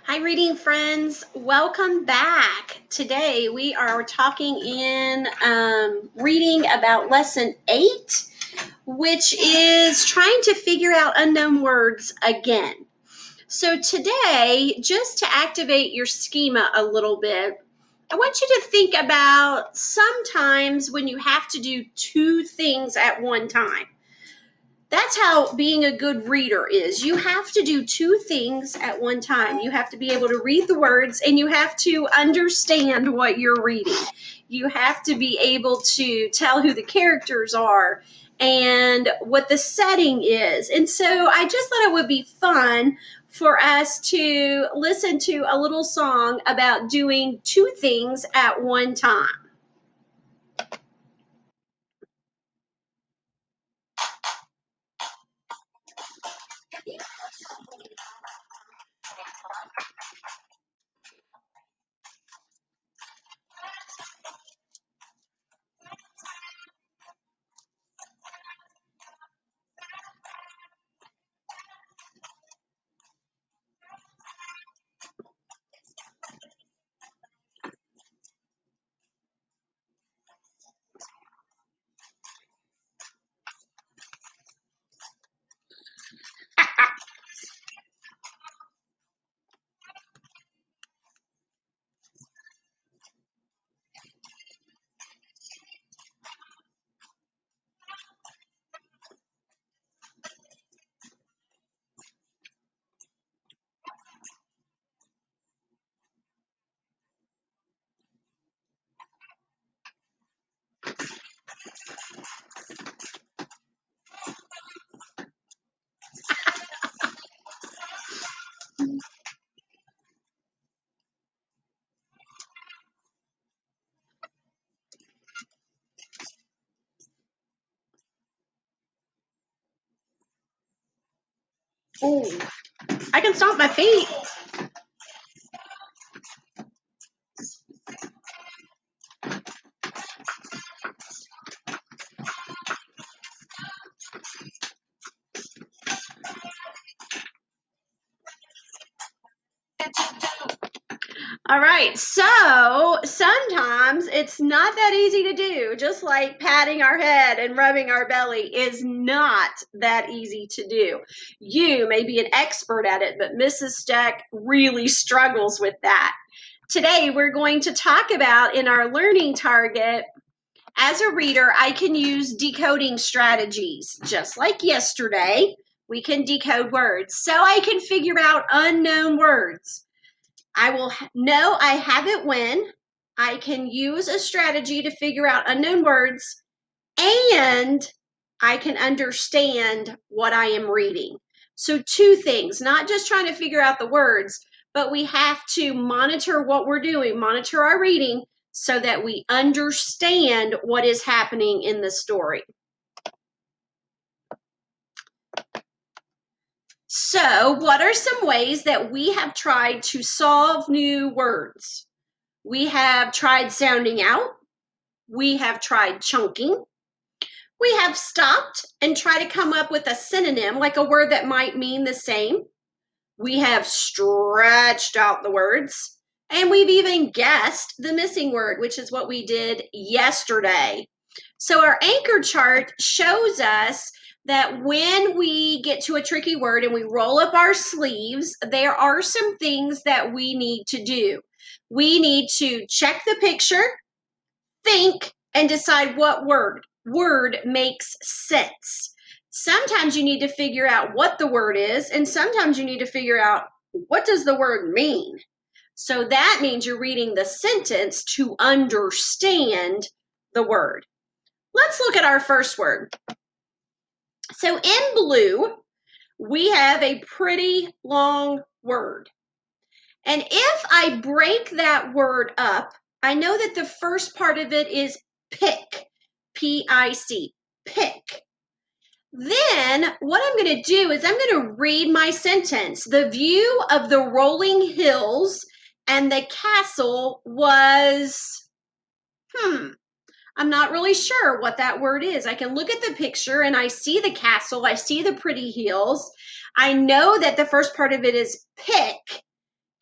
Hi, reading friends. Welcome back. Today we are talking in reading about lesson 8, which is trying to figure out unknown words again. So, today, just to activate your schema a little bit, I want you to think about sometimes when you have to do two things at one time. That's how being a good reader is. You have to do two things at one time. You have to be able to read the words and you have to understand what you're reading. You have to be able to tell who the characters are and what the setting is. And so I just thought it would be fun for us to listen to a little song about doing two things at one time. Ooh, I can stomp my feet. All right, so sometimes it's not that easy to do, just like patting our head and rubbing our belly is not that easy to do. You may be an expert at it, but Mrs. Steck really struggles with that. Today, we're going to talk about in our learning target, as a reader, I can use decoding strategies, just like yesterday. We can decode words, so I can figure out unknown words. I will know I have it when I can use a strategy to figure out unknown words and I can understand what I am reading. So, two things, not just trying to figure out the words, but we have to monitor what we're doing, monitor our reading so that we understand what is happening in the story. So, what are some ways that we have tried to solve new words? We have tried sounding out. We have tried chunking. We have stopped and tried to come up with a synonym, like a word that might mean the same. We have stretched out the words. And we've even guessed the missing word, which is what we did yesterday. So our anchor chart shows us that when we get to a tricky word and we roll up our sleeves, there are some things that we need to do. We need to check the picture, think, and decide what word makes sense. Sometimes you need to figure out what the word is, and sometimes you need to figure out what does the word mean. So that means you're reading the sentence to understand the word. Let's look at our first word. So in blue, we have a pretty long word. And if I break that word up, I know that the first part of it is pick, P-I-C, pick. Then what I'm going to do is I'm going to read my sentence. The view of the rolling hills and the castle was, I'm not really sure what that word is. I can look at the picture and I see the castle. I see the pretty hills. I know that the first part of it is pick.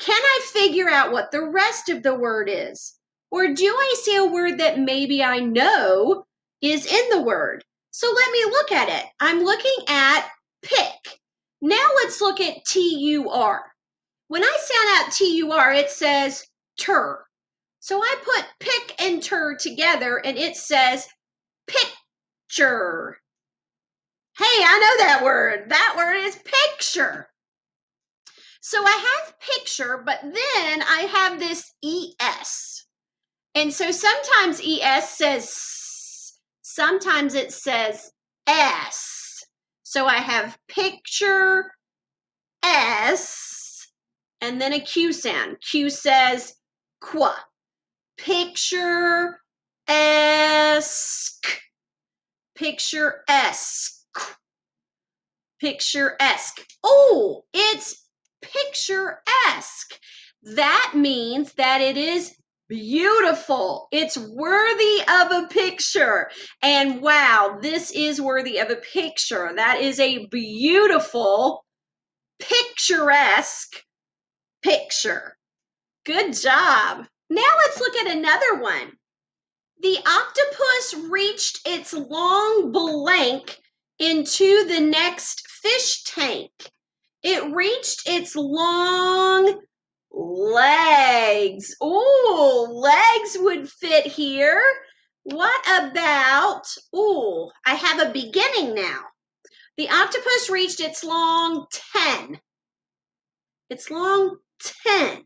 Can I figure out what the rest of the word is? Or do I see a word that maybe I know is in the word? So let me look at it. I'm looking at pick. Now let's look at T-U-R. When I sound out T-U-R, it says tur. So I put pick and tur together and it says picture. Hey, I know that word. That word is picture. So I have picture, but then I have this ES. And so sometimes ES says, sometimes it says S. So I have picture S and then a Q sound. Q says qua. Picture esque. Picturesque. Picturesque. Oh, it's picturesque. That means that it is beautiful. It's worthy of a picture. And wow, this is worthy of a picture. That is a beautiful, picturesque picture. Good job. Now let's look at another one. The octopus reached its long blank into the next fish tank. It reached its long legs. Ooh, legs would fit here. What about, ooh, I have a beginning now. The octopus reached its long 10. Its long 10.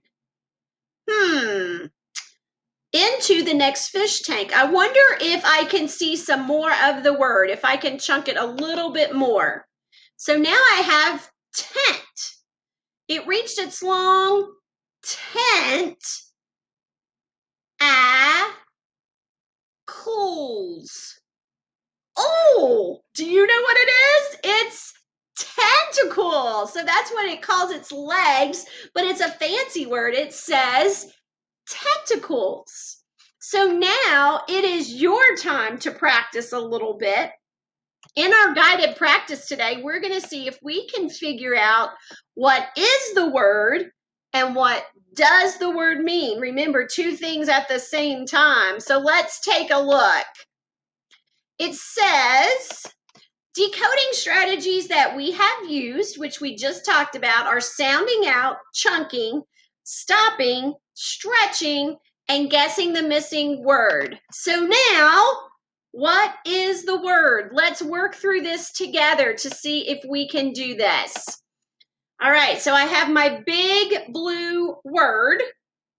Into the next fish tank. I wonder if I can see some more of the word, if I can chunk it a little bit more. So now I have tent. It reached its long tent cools. Oh, do you know what it is? It's tentacle. So that's what it calls its legs, but it's a fancy word. It says tentacles. So now it is your time to practice a little bit. In our guided practice today, we're going to see if we can figure out what is the word and what does the word mean. Remember, two things at the same time. So let's take a look. It says, decoding strategies that we have used, which we just talked about, are sounding out, chunking, stopping, stretching, and guessing the missing word. So now, what is the word? Let's work through this together to see if we can do this. All right, so I have my big blue word,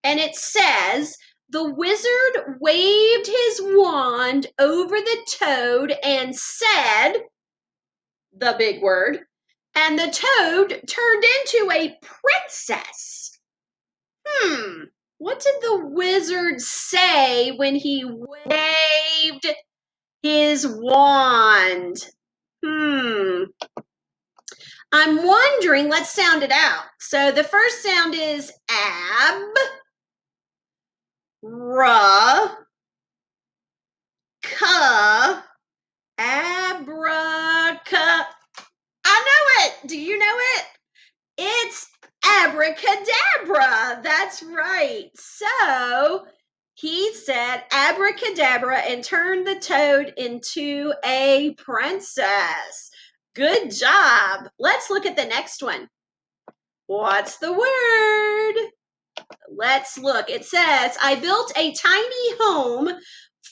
and it says, the wizard waved his wand over the toad and said, the big word, and the toad turned into a princess. What did the wizard say when he waved his wand? I'm wondering, let's sound it out. So the first sound is ab, ra, ka, abraca. I know it. Do you know it? It's abracadabra. That's right. So he said abracadabra and turned the toad into a princess. Good job. Let's look at the next one. What's the word? Let's look. It says, I built a tiny home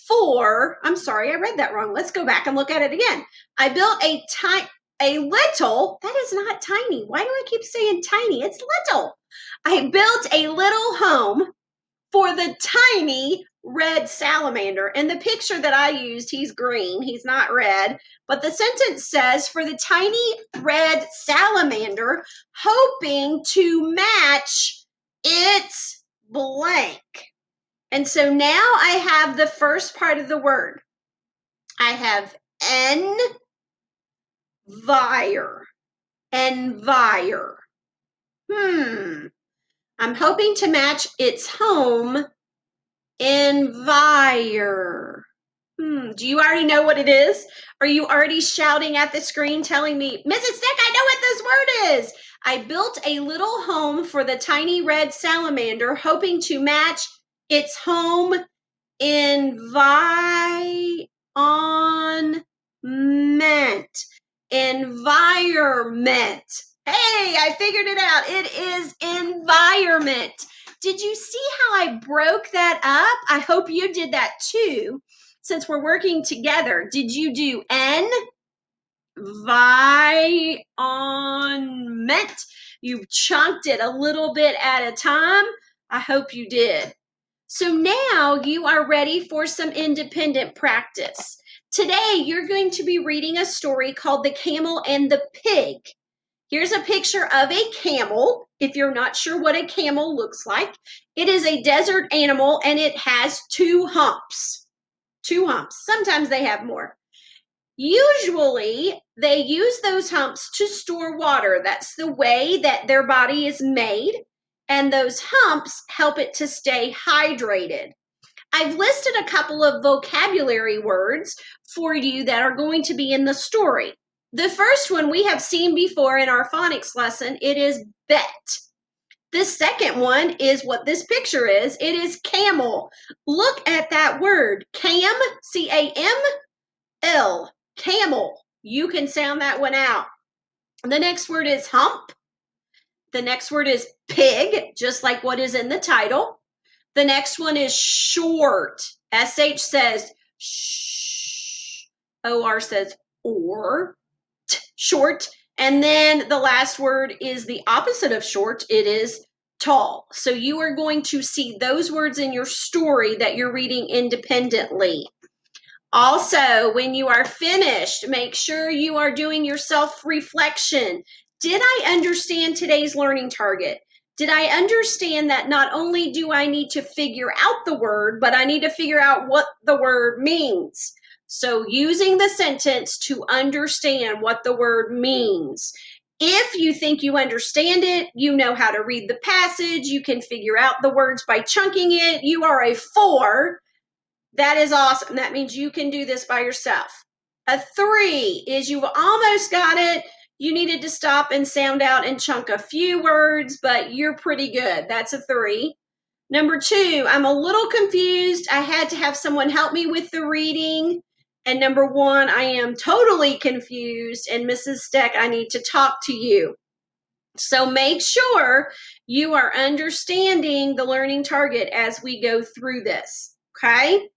for, I'm sorry, I read that wrong. Let's go back and look at it again. I built a little, that is not tiny. Why do I keep saying tiny? It's little. I built a little home for the tiny red salamander. In the picture that I used, he's green, he's not red. But the sentence says, for the tiny red salamander, hoping to match its blank. And so now I have the first part of the word. I have envire. Envire. I'm hoping to match its home. Envire. Do you already know what it is? Are you already shouting at the screen telling me, Mrs. Stick, I know what this word is? I built a little home for the tiny red salamander, hoping to match its home environment. Environment. Hey, I figured it out. It is environment. Did you see how I broke that up? I hope you did that too. Since we're working together, did you do environment? You chunked it a little bit at a time. I hope you did. So now you are ready for some independent practice. Today, you're going to be reading a story called The Camel and the Pig. Here's a picture of a camel. If you're not sure what a camel looks like, it is a desert animal and it has two humps. Two humps. Sometimes they have more. Usually, they use those humps to store water. That's the way that their body is made, and those humps help it to stay hydrated. I've listed a couple of vocabulary words for you that are going to be in the story. The first one we have seen before in our phonics lesson. It is bet. The second one is what this picture is. It is camel. Look at that word, cam, C-A-M-L, camel. You can sound that one out. The next word is hump. The next word is pig, just like what is in the title. The next one is short. SH says shh. OR says or. Short. And then the last word is the opposite of short. It is tall. So you are going to see those words in your story that you're reading independently. Also, when you are finished, make sure you are doing your self-reflection. Did I understand today's learning target? Did I understand that not only do I need to figure out the word, but I need to figure out what the word means? So using the sentence to understand what the word means. If you think you understand it, you know how to read the passage, you can figure out the words by chunking it, you are a 4. That is awesome. That means you can do this by yourself. A 3 is you've almost got it. You needed to stop and sound out and chunk a few words, but you're pretty good. That's a 3. Number 2, I'm a little confused. I had to have someone help me with the reading. And number 1, I am totally confused. And Mrs. Steck, I need to talk to you. So make sure you are understanding the learning target as we go through this. Okay?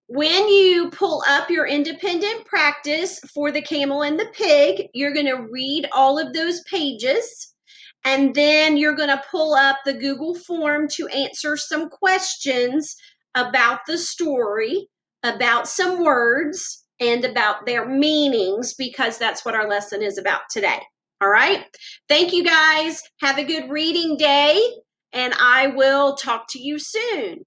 When you pull up your independent practice for the camel and the pig, you're going to read all of those pages, and then you're going to pull up the Google form to answer some questions about the story, about some words, and about their meanings, because that's what our lesson is about today. All right? Thank you, guys. Have a good reading day, and I will talk to you soon.